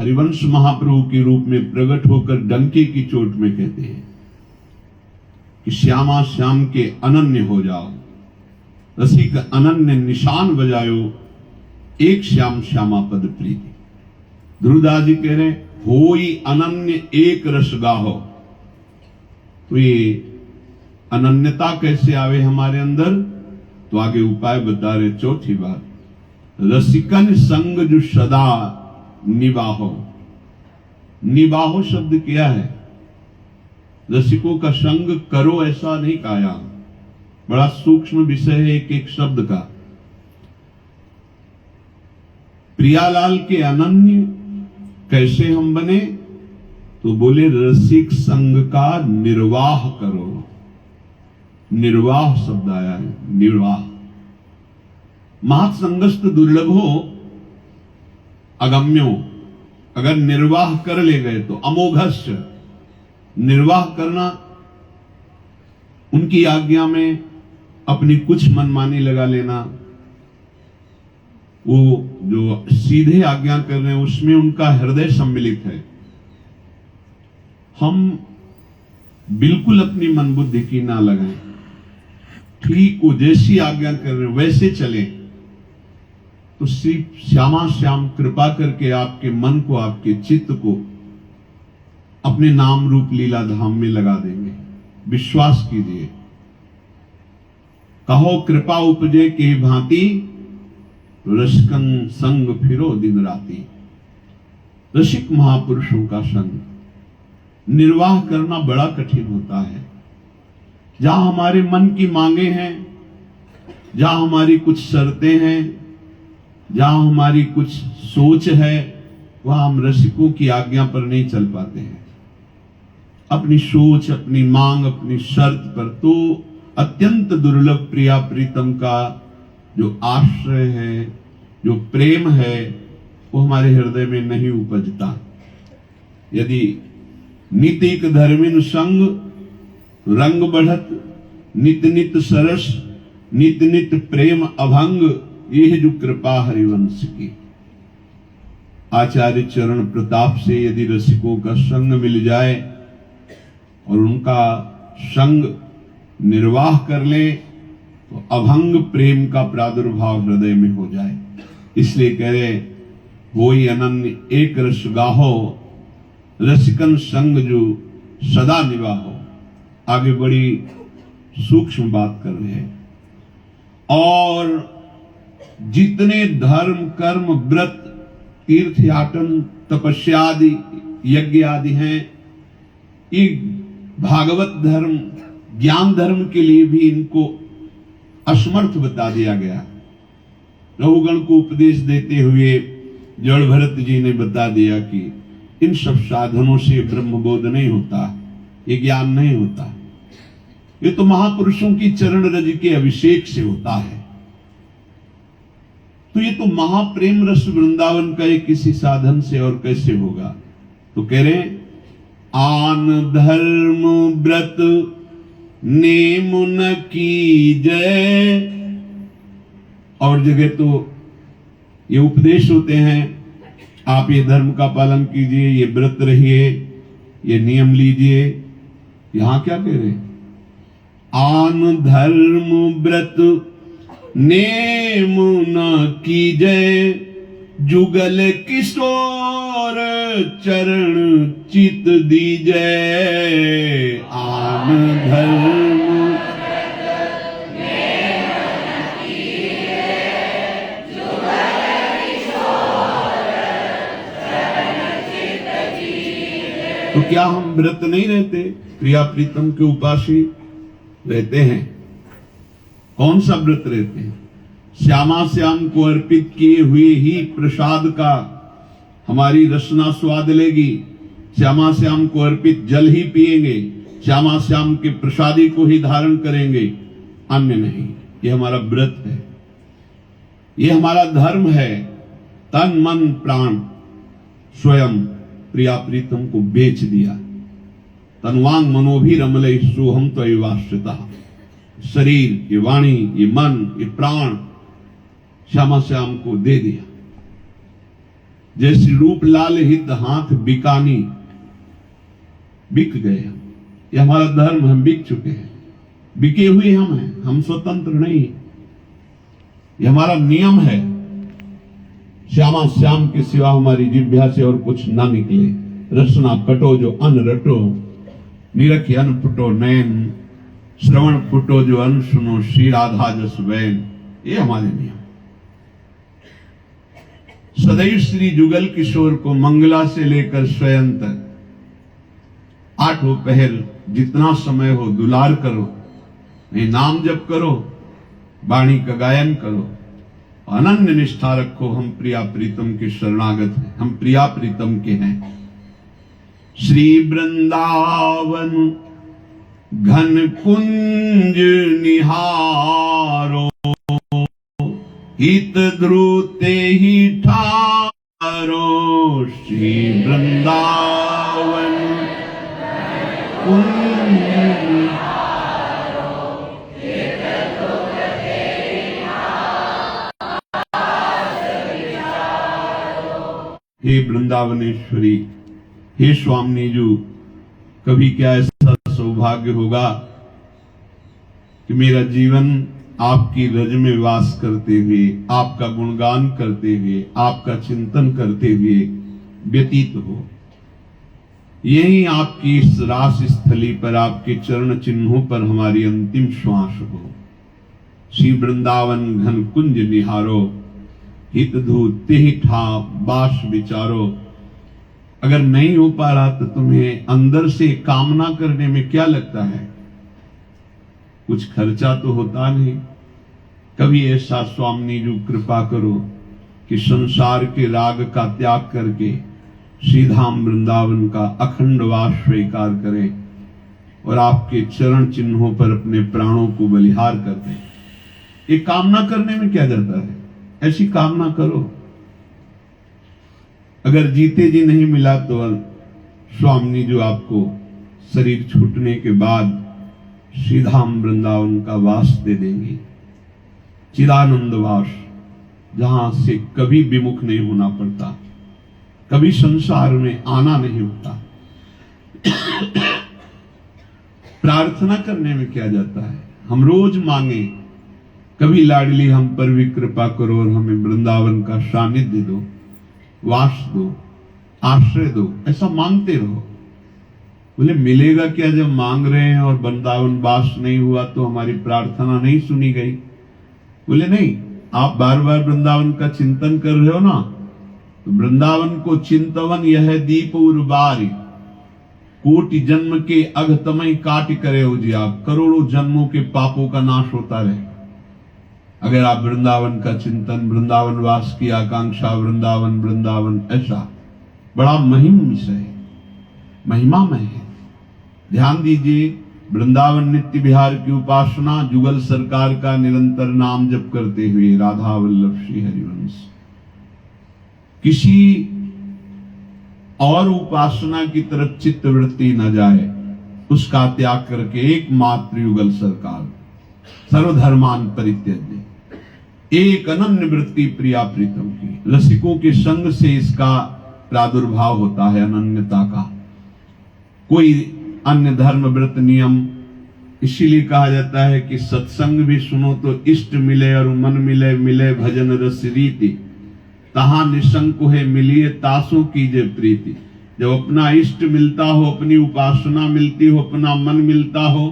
हरिवंश महाप्रभु के रूप में प्रकट होकर डंके की चोट में कहते हैं कि श्यामा श्याम के अनन्य हो जाओ, रसिक अनन्य निशान बजायो, एक श्याम श्यामा पद प्रीति। ध्रुवदास जी कह रहे होई अनन्य एक रस गाहो। तो ये अनन्यता कैसे आवे हमारे अंदर, तो आगे उपाय बता रहे। चौथी बात, रसिकन संग जो सदा निबाहो। निबाहो शब्द क्या है? रसिकों का संग करो ऐसा नहीं कहा, बड़ा सूक्ष्म विषय है एक एक शब्द का। प्रियालाल के अनन्य कैसे हम बने, तो बोले रसिक संग का निर्वाह करो। निर्वाह शब्द आया है, निर्वाह। महत्संगस्त दुर्लभो अगम्यो। अगर निर्वाह कर ले गए तो अमोघस्य, निर्वाह करना, उनकी आज्ञा में अपनी कुछ मनमानी लगा लेना, वो जो सीधे आज्ञा कर रहे हैं उसमें उनका हृदय सम्मिलित है। हम बिल्कुल अपनी मन बुद्धि की ना लगाएं, ठीक वो जैसी आज्ञा कर रहे हैं वैसे चलें, तो श्री श्यामा श्याम कृपा करके आपके मन को, आपके चित्त को अपने नाम रूप लीला धाम में लगा देंगे। विश्वास कीजिए। कहो कृपा उपजे के भांति, रसिकन संग फिरो दिन राती। रसिक महापुरुषों का संग निर्वाह करना बड़ा कठिन होता है। जहां हमारे मन की मांगे हैं, जहां हमारी कुछ शर्तें हैं, जहां हमारी कुछ सोच है, वहां हम रसिकों की आज्ञा पर नहीं चल पाते हैं। अपनी सोच, अपनी मांग, अपनी शर्त पर तो अत्यंत दुर्लभ प्रिया प्रीतम का जो आश्रय है, जो प्रेम है, वो हमारे हृदय में नहीं उपजता। यदि नितिक धर्मिन संग रंग बढ़त, नित नित सरस, नित नित प्रेम अभंग, ये जो कृपा हरिवंश की। आचार्य चरण प्रताप से यदि रसिकों का संग मिल जाए और उनका संग निर्वाह कर ले, तो अभंग प्रेम का प्रादुर्भाव हृदय में हो जाए। इसलिए कह रहे होई अनन्य एक रस गाहो, रसिकन संग जो सदा निवाहो। आगे बड़ी सूक्ष्म बात कर रहे हैं। और जितने धर्म कर्म व्रत तीर्थ याटन तपस्या आदि यज्ञ आदि हैं, ये भागवत धर्म ज्ञान धर्म के लिए भी इनको असमर्थ बता दिया गया। रघुगण को उपदेश देते हुए जड़ भरत जी ने बता दिया कि इन सब साधनों से ब्रह्मबोध नहीं होता, ये ज्ञान नहीं होता, ये तो महापुरुषों की चरण रज के अभिषेक से होता है। तो ये तो महाप्रेम रस वृंदावन का एक किसी साधन से और कैसे होगा। तो कह रहे आन धर्म व्रत नेम न कीजय। और जगह तो ये उपदेश होते हैं, आप ये धर्म का पालन कीजिए, ये व्रत रहिए, ये नियम लीजिए। यहां क्या कह रहे हैं? आन धर्म व्रत नेम न कीजय, जुगल किशोर चरण चित दीजय। आन धर्म तो क्या हम व्रत नहीं रहते? प्रिया प्रीतम के उपासी रहते हैं। कौन सा व्रत रहते हैं? श्यामा श्याम को अर्पित किए हुए ही प्रसाद का हमारी रसना स्वाद लेगी। श्यामा श्याम को अर्पित जल ही पिएंगे, श्यामा श्याम के प्रसादी को ही धारण करेंगे, अन्य नहीं। ये हमारा व्रत है, ये हमारा धर्म है। तन मन प्राण स्वयं प्रिया प्रीतम को बेच दिया। तनवांग मनोभी रमले सोहम त्वयिवाश्रिता। शरीर, ये वाणी, ये मन, ये प्राण श्यामा श्याम को दे दिया। जैसे रूप लाल हित हाथ बिकानी, बिक गए हम, ये हमारा धर्म, हम बिक चुके हैं, बिके हुए हम हैं, हम स्वतंत्र नहीं। ये हमारा नियम है, श्यामा श्याम के सिवा हमारी जिह्वा से और कुछ ना निकले। रसना कटो जो अन्न रटो, निरखी अन्न फुटो नैन, श्रवण फुटो जो अन्न सुनो, श्री राधा जस वैन। ये हमारे नियम। सदैव श्री जुगल किशोर को मंगला से लेकर स्वयं तक आठों पहर जितना समय हो दुलार करो, नहीं नाम जप करो, वाणी का गायन करो, अनन्य निष्ठा रखो। हम प्रिया प्रीतम के शरणागत हैं, हम प्रिया प्रीतम के हैं। श्री वृंदावन घन कुंज निहारो, हित ध्रुते ही ठारो। श्री वृंदावन कुंज हे वृंदावनेश्वरी, हे स्वामी जी, कभी क्या ऐसा सौभाग्य होगा कि मेरा जीवन आपकी रज में वास करते हुए, आपका गुणगान करते हुए, आपका चिंतन करते हुए व्यतीत हो। यही आपकी इस रास स्थली पर, आपके चरण चिन्हों पर हमारी अंतिम श्वास हो। श्री वृंदावन घन कुंज निहारो, हित धूते ही ठा बास विचारो। अगर नहीं हो पा रहा तो तुम्हें अंदर से कामना करने में क्या लगता है? कुछ खर्चा तो होता नहीं। कभी ऐसा स्वामी जी कृपा करो कि संसार के राग का त्याग करके श्रीधाम वृंदावन का अखंड वास स्वीकार करें और आपके चरण चिन्हों पर अपने प्राणों को बलिहार कर दें। ये कामना करने में क्या जाता है? ऐसी कामना करो। अगर जीते जी नहीं मिला तो स्वामी जो आपको शरीर छूटने के बाद श्रीधाम वृंदावन का वास दे देंगे, चिदानंद वास, जहां से कभी विमुख नहीं होना पड़ता, कभी संसार में आना नहीं होता। प्रार्थना करने में क्या जाता है? हम रोज मांगे, कभी लाडली हम पर भी कृपा करो और हमें वृंदावन का सानिध्य दो, वास दो, आश्रय दो, ऐसा मांगते रहो। बोले मिलेगा क्या? जब मांग रहे हैं और वृंदावन वास नहीं हुआ तो हमारी प्रार्थना नहीं सुनी गई। बोले नहीं, आप बार बार वृंदावन का चिंतन कर रहे हो ना, तो वृंदावन को चिंतवन यह दीप उर्बारी, कोटि जन्म के अघतमय काट करे हो जी, आप करोड़ों जन्मों के पापों का नाश होता रहे। अगर आप वृंदावन का चिंतन, वृंदावन वास की आकांक्षा, वृंदावन वृंदावन, ऐसा बड़ा महिम विषय है, महिमामय है। ध्यान दीजिए, वृंदावन नित्य विहार की उपासना, जुगल सरकार का निरंतर नाम जप करते हुए राधा वल्लभ श्री हरिवंश, किसी और उपासना की तरफ चित्त वृत्ति न जाए, उसका त्याग करके एकमात्र युगल सरकार, सर्वधर्मान परित्यज्य, एक अनन्य वृत्ति प्रिया प्रीतम की। रसिकों के संग से इसका प्रादुर्भाव होता है, अनन्यता का। कोई अन्य धर्म व्रत नियम, इसीलिए कहा जाता है कि सत्संग भी सुनो तो इष्ट मिले और मन मिले, मिले भजन रस रीति, तहां निशंक है मिलिए तासों कीजे प्रीति। जब अपना इष्ट मिलता हो, अपनी उपासना मिलती हो, अपना मन मिलता हो,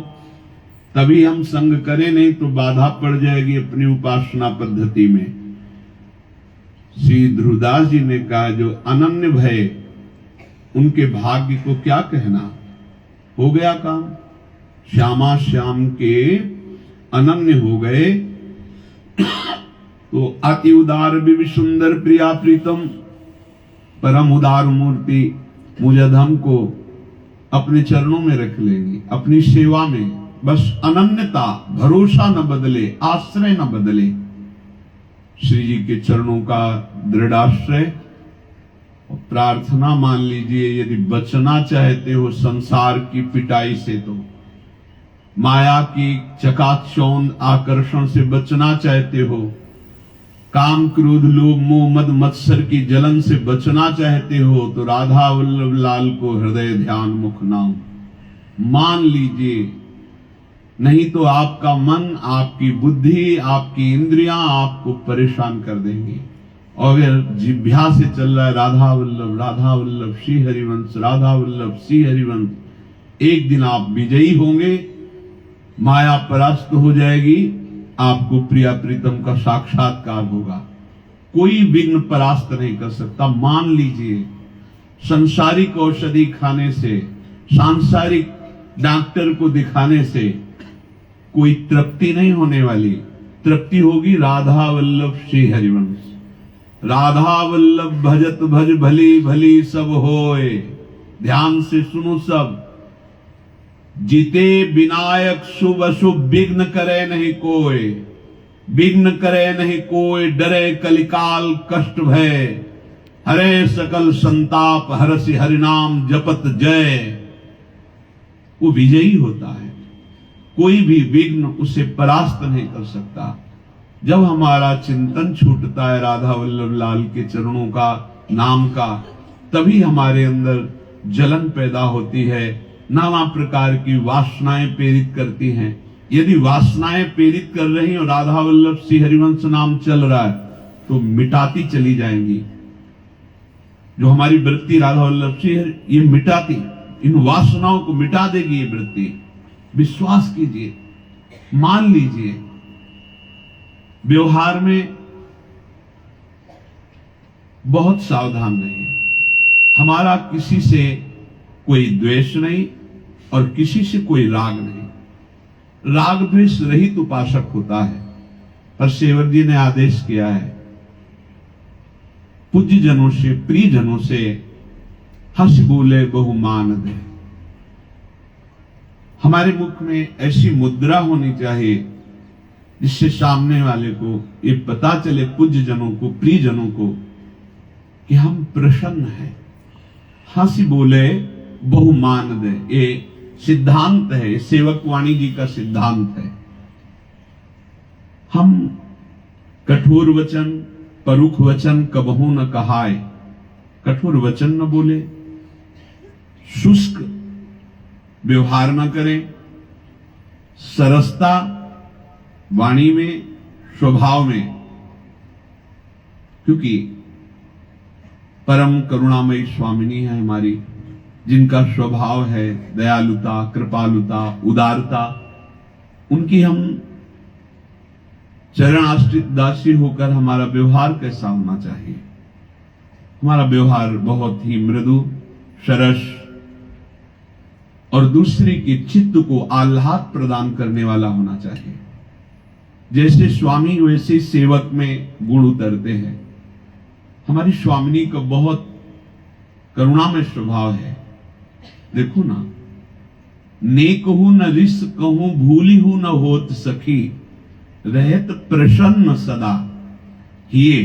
तभी हम संग करें, नहीं तो बाधा पड़ जाएगी अपनी उपासना पद्धति में। श्री ध्रुवदास जी ने कहा, जो अनन्य भय, उनके भाग्य को क्या कहना। हो गया काम, श्यामा श्याम के अनन्य हो गए तो अति उदार भी सुंदर प्रिया प्रीतम, परम उदार मूर्ति मुझधम को अपने चरणों में रख लेंगे, अपनी सेवा में। बस अनन्यता, भरोसा न बदले, आश्रय न बदले, श्री जी के चरणों का दृढ़ आश्रय। प्रार्थना मान लीजिए, यदि बचना चाहते हो संसार की पिटाई से, तो माया की चकाचौंध आकर्षण से बचना चाहते हो, काम क्रोध लोभ मोह मद मत्सर की जलन से बचना चाहते हो तो राधा वल्लभ लाल को हृदय ध्यान मुख नाम मान लीजिए, नहीं तो आपका मन, आपकी बुद्धि, आपकी इंद्रियां आपको परेशान कर देंगी। और अगर जिभ्या से चल रहा है राधा वल्लभ श्री हरिवंश, राधा वल्लभ श्री हरिवंश, एक दिन आप विजयी होंगे, माया परास्त हो जाएगी, आपको प्रिया प्रीतम का साक्षात्कार होगा। कोई विघ्न परास्त नहीं कर सकता। मान लीजिए, संसारिक औषधि खाने से, सांसारिक डॉक्टर को दिखाने से कोई तृप्ति नहीं होने वाली। तृप्ति होगी राधा वल्लभ श्री हरिवंश। राधा वल्लभ भजत भज भली भली सब होए। ध्यान से सुनो सब। जीते विनायक शुभ अशुभ विघ्न करे नहीं कोई, विघ्न करे नहीं कोई, डरे कलिकाल कष्ट भय, हरे सकल संताप हरसि हरिनाम जपत जय। वो विजयी होता है, कोई भी विघ्न उसे परास्त नहीं कर सकता। जब हमारा चिंतन छूटता है राधा वल्लभ लाल के चरणों का, नाम का, तभी हमारे अंदर जलन पैदा होती है, नाना प्रकार की वासनाएं प्रेरित करती हैं। यदि वासनाएं प्रेरित कर रही और राधा वल्लभ श्री हरिवंश नाम चल रहा है तो मिटाती चली जाएंगी। जो हमारी वृत्ति राधा वल्लभ श्री ये मिटाती, इन वासनाओं को मिटा देगी ये वृत्ति। विश्वास कीजिए, मान लीजिए। व्यवहार में बहुत सावधान रहिए। हमारा किसी से कोई द्वेष नहीं और किसी से कोई राग नहीं। राग द्वेष रहित उपासक होता है। पर सेवक जी ने आदेश किया है, पूज्य जनों से, प्रिय जनों से हंस बोले बहुमान दे। हमारे मुख में ऐसी मुद्रा होनी चाहिए जिससे सामने वाले को ये पता चले, पूज्य जनों को, प्रिय जनों को, कि हम प्रसन्न हैं। हंसी बोले बहुमान दे, ये सिद्धांत है, सेवक वाणी जी का सिद्धांत है। हम कठोर वचन, परुख वचन कबहू न कहाय। कठोर वचन न बोले, शुष्क व्यवहार न करें, सरसता वाणी में, स्वभाव में, क्योंकि परम करुणामयी स्वामिनी है हमारी, जिनका स्वभाव है दयालुता, कृपालुता, उदारता। उनकी हम चरण आश्रित दासी होकर हमारा व्यवहार कैसा होना चाहिए? हमारा व्यवहार बहुत ही मृदु, सरस और दूसरे के चित्त को आह्लाद प्रदान करने वाला होना चाहिए। जैसे स्वामी वैसे सेवक में गुण उतरते हैं। हमारी स्वामिनी का बहुत करुणामय स्वभाव है। देखो ना, नेक हूं न रिस कहूं, भूली हूं न होत सखी, रहत प्रसन्न सदा हिये।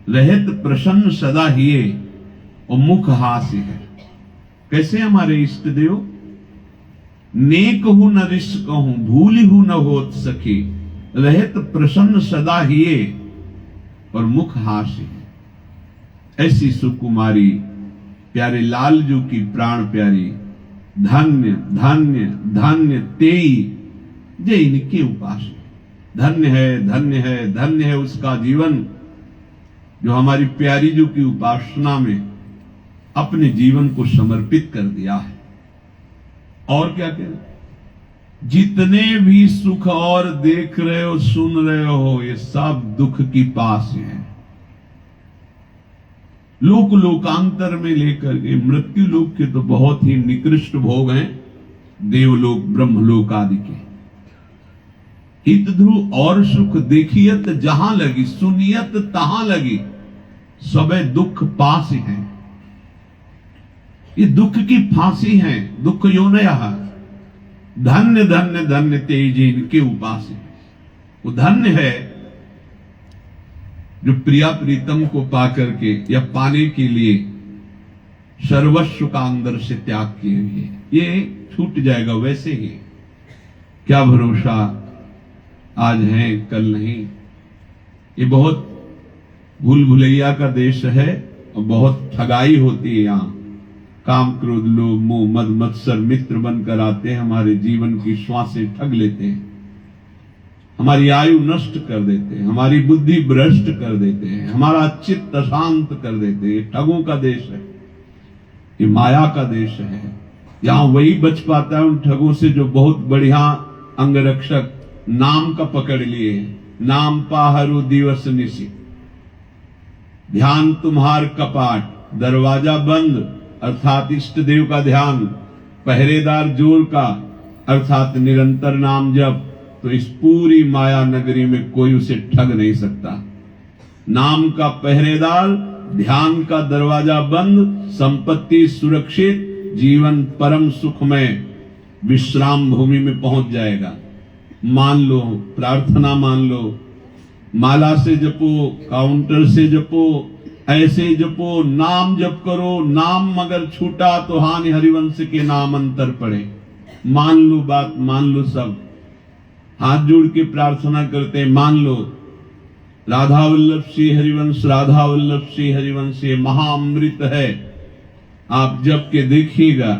रहत प्रसन्न सदा हिये और मुख हास्य है। कैसे हमारे इष्ट देव? नेक हूं न रिस कहूं, भूली हूं न होत सखी, रहत प्रसन्न सदा हिये और मुख हास्य है। ऐसी सुकुमारी प्यारे लाल जो की प्राण प्यारी, धन्य धन्य धन्य तेई जे इनके उपास। धन्य है, धन्य है, धन्य है उसका जीवन जो हमारी प्यारी जो की उपासना में अपने जीवन को समर्पित कर दिया है। और क्या करें? जितने भी सुख और देख रहे हो, सुन रहे हो, ये सब दुख की पास है। लोक लोकांतर में लेकर के मृत्यु लोक के तो बहुत ही निकृष्ट भोग हैं, देवलोक ब्रह्मलोक आदि के। हित ध्रुव और सुख देखियत जहां लगी, सुनियत तहां लगी, सबे दुख पास हैं। ये दुख की फांसी है, दुख योनया। धन्य धन्य धन्य तेज इनके उपास है। वो धन्य है जो प्रिया प्रीतम को पाकर के या पाने के लिए सर्वस्व का अंदर से त्याग किए हुए। ये छूट जाएगा वैसे ही। क्या भरोसा, आज है कल नहीं। ये बहुत भूल भुलैया का देश है और बहुत ठगाई होती है यहाँ। काम क्रोध लोभ मोह मद मत्सर मित्र बनकर आते हैं, हमारे जीवन की श्वासें ठग लेते हैं, हमारी आयु नष्ट कर देते हैं, हमारी बुद्धि भ्रष्ट कर देते हैं, हमारा चित्त अशांत कर देते हैं। ठगों का देश है, ये माया का देश है। यहाँ वही बच पाता है उन ठगों से जो बहुत बढ़िया अंगरक्षक नाम का पकड़ लिए हैं। नाम पाहरु दिवस निशी, ध्यान तुम्हार कपाट, दरवाजा बंद अर्थात इष्ट देव का ध्यान, पहरेदार जोर का अर्थात निरंतर नाम जप, तो इस पूरी माया नगरी में कोई उसे ठग नहीं सकता। नाम का पहरेदार, ध्यान का दरवाजा बंद, संपत्ति सुरक्षित, जीवन परम सुखमय विश्राम भूमि में पहुंच जाएगा। मान लो, प्रार्थना मान लो, माला से जपो, काउंटर से जपो, ऐसे जपो, नाम जप करो। नाम मगर छूटा तो हानि हरिवंश के नाम अंतर पड़े। मान लो बात, मान लो सब, हाथ जोड़ के प्रार्थना करते हैं, मान लो राधा वल्लभ श्री हरिवंश, राधा वल्लभ श्री हरिवंश ये महाअमृत है। आप जप के देखिएगा,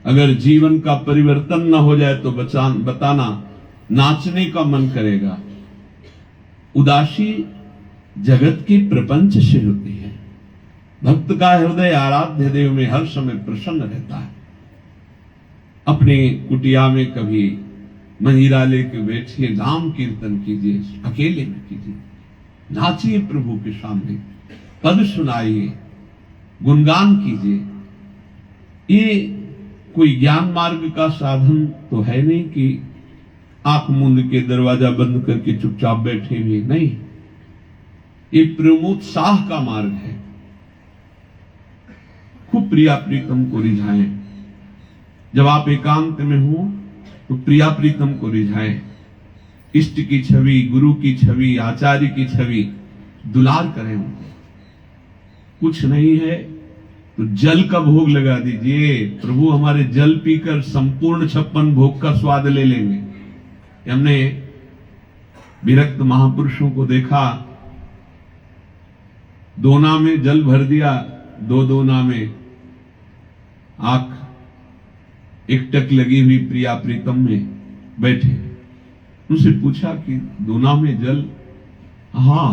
अगर जीवन का परिवर्तन न हो जाए तो बताना, नाचने का मन करेगा। उदासी जगत के प्रपंच से होती है। भक्त का हृदय आराध्य देव में हर समय प्रसन्न रहता है। अपने कुटिया में कभी मंजीरा लेके बैठिए, नाम कीर्तन कीजिए, अकेले में कीजिए, नाचिए प्रभु के सामने, पद सुनाइए, गुणगान कीजिए। ये कोई ज्ञान मार्ग का साधन तो है नहीं कि आंख मूंद के दरवाजा बंद करके चुपचाप बैठे हुए, नहीं, ये प्रेमोत्साह का मार्ग है। खूब प्रिया प्रीतम को रिझाएं। जब आप एकांत में हो तो प्रिया प्रीतम को रिझाएं। इष्ट की छवि, गुरु की छवि, आचार्य की छवि दुलार करें उनको। कुछ नहीं है तो जल का भोग लगा दीजिए। प्रभु हमारे जल पीकर संपूर्ण 56 भोग का स्वाद ले लेंगे। हमने विरक्त महापुरुषों को देखा, दोना में जल भर दिया, दो दोना में आंख एकटक लगी हुई प्रिया प्रीतम में बैठे। उनसे पूछा कि दोना में जल, हाँ,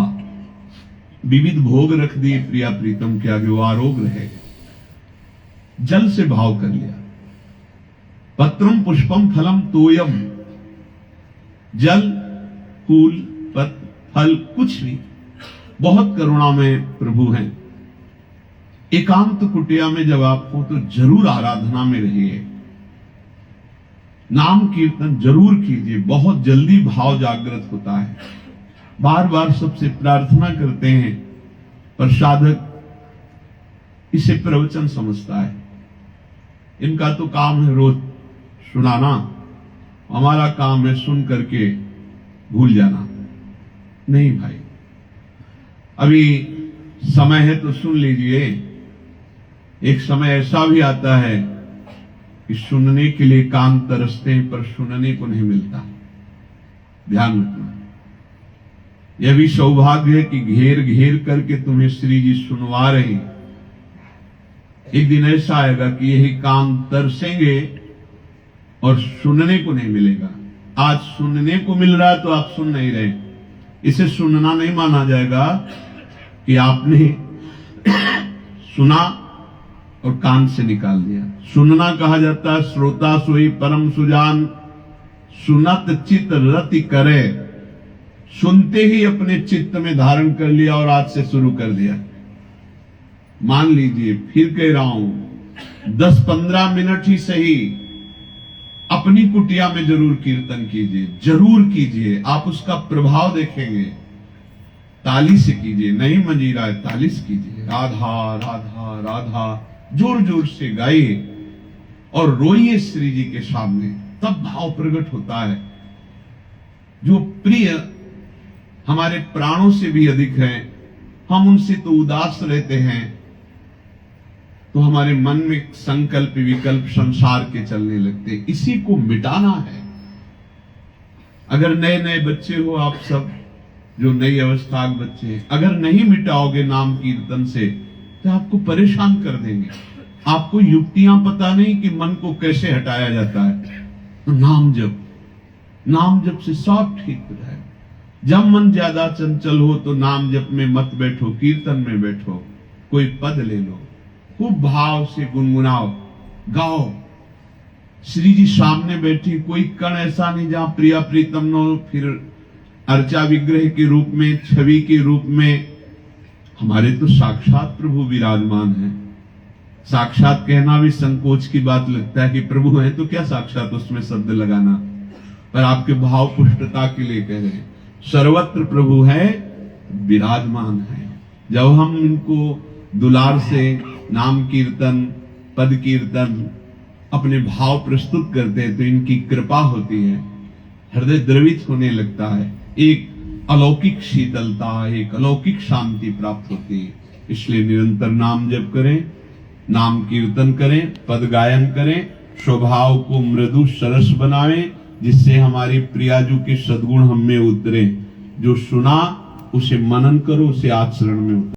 विविध भोग रख दिए प्रिया प्रीतम के आगे, वो आरोग रहे। जल से भाव कर लिया। पत्रम पुष्पम फलम तोयम, जल फूल पत्र फल कुछ भी, बहुत करुणा में प्रभु हैं। एकांत कुटिया में जब आप हो तो जरूर आराधना में रहिए, नाम कीर्तन जरूर कीजिए, बहुत जल्दी भाव जागृत होता है। बार बार सबसे प्रार्थना करते हैं, पर साधक इसे प्रवचन समझता है। इनका तो काम है रोज सुनाना, हमारा काम है सुन करके भूल जाना। नहीं भाई, अभी समय है तो सुन लीजिए। एक समय ऐसा भी आता है कि सुनने के लिए कान तरसते हैं पर सुनने को नहीं मिलता। ध्यान रखना, यह भी सौभाग्य है कि घेर घेर करके तुम्हें श्री जी सुनवा रहे हैं। एक दिन ऐसा आएगा कि यही कान तरसेंगे और सुनने को नहीं मिलेगा। आज सुनने को मिल रहा है तो आप सुन नहीं रहे। इसे सुनना नहीं माना जाएगा कि आपने सुना और कान से निकाल दिया। सुनना कहा जाता है श्रोता सोई परम सुजान, सुनत चित्त रति करे। सुनते ही अपने चित्त में धारण कर लिया और आज से शुरू कर दिया। मान लीजिए, फिर कह रहा हूं, 10-15 मिनट ही सही अपनी कुटिया में जरूर कीर्तन कीजिए, जरूर कीजिए। आप उसका प्रभाव देखेंगे। ताली से कीजिए, नहीं मंजीरा है, ताली से कीजिए। राधा राधा राधा जोर जोर से गाइए और रोइए श्री जी के सामने, तब भाव प्रकट होता है। जो प्रिय हमारे प्राणों से भी अधिक हैं, हम उनसे तो उदास रहते हैं, तो हमारे मन में संकल्प विकल्प संसार के चलने लगते। इसी को मिटाना है। अगर नए नए बच्चे हो आप सब, जो नई अवस्था के बच्चे हैं, अगर नहीं मिटाओगे नाम कीर्तन से तो आपको परेशान कर देंगे। आपको युक्तियां पता नहीं कि मन को कैसे हटाया जाता है। तो नाम जप से सब ठीक हो जाएगा। जब मन ज्यादा चंचल हो तो नाम जप में मत बैठो, कीर्तन में बैठो, कोई पद ले लो, खूब भाव से गुनगुनाओ, गाओ। श्री जी सामने बैठी, कोई कण ऐसा नहीं जहां प्रिया प्रीतम न हो। फिर अर्चा विग्रह के रूप में, छवि के रूप में हमारे तो साक्षात प्रभु विराजमान है। साक्षात कहना भी संकोच की बात लगता है कि प्रभु है तो क्या साक्षात उसमें शब्द लगाना, पर आपके भाव पुष्टता के लिए कह रहे हैं। सर्वत्र प्रभु है, विराजमान है। जब हम इनको दुलार से नाम कीर्तन, पद कीर्तन, अपने भाव प्रस्तुत करते हैं तो इनकी कृपा होती है, हृदय द्रवित होने लगता है, एक अलौकिक शीतलता, एक अलौकिक शांति प्राप्त होती है। इसलिए निरंतर नाम जप करें, नाम कीर्तन करें, पद गायन करें, स्वभाव को मृदु सरस बनाएं, जिससे हमारी प्रियाजू के सद्गुण हम में उतरे। जो सुना उसे मनन करो, उसे आचरण में उतरे।